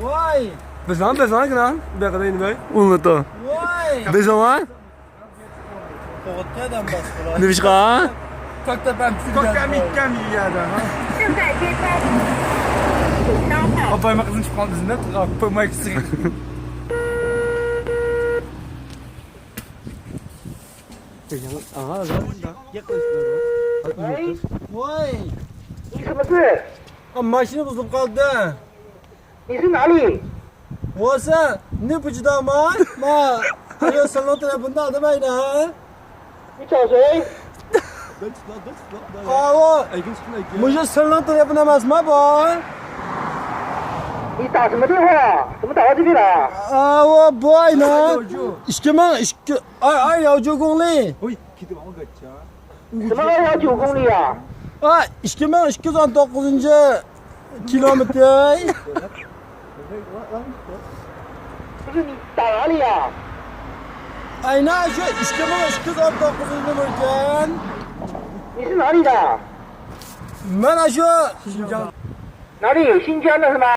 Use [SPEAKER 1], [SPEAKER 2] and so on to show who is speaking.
[SPEAKER 1] Vay.
[SPEAKER 2] Bezan kıran. Bekleyin bey. Unuttu.
[SPEAKER 1] Vay.
[SPEAKER 2] Bezan.
[SPEAKER 1] Korkutmadan bas.
[SPEAKER 2] Ne biş kan?
[SPEAKER 1] Takta ben
[SPEAKER 2] Kokam ikkem yiyada.
[SPEAKER 3] 正在接收，请稍后。
[SPEAKER 2] Abay makızın çıkan bizimle. Abay makızın. Aha,
[SPEAKER 1] Vay. Vay.
[SPEAKER 4] 你什么事？
[SPEAKER 1] Maşını bozulup kaldı.
[SPEAKER 4] 你是哪里？
[SPEAKER 1] 我是你不知道吗？妈，还有神龙telefonu aldım ben ha.
[SPEAKER 4] 你找谁？
[SPEAKER 1] Aa, bu je神龙telefonu emas mı bu?
[SPEAKER 4] 你打什么电话？怎么打到这边来？
[SPEAKER 1] Aa, bu ay ne? Ay yavcu公里.
[SPEAKER 4] 什么219公里啊？
[SPEAKER 1] Ay 2219. kilometre.
[SPEAKER 4] 不是你打哪里啊？
[SPEAKER 1] Ay ne şu 2219. numaradan.
[SPEAKER 4] 你是哪里的？
[SPEAKER 1] Ben şu
[SPEAKER 4] 哪里？新疆的是吗？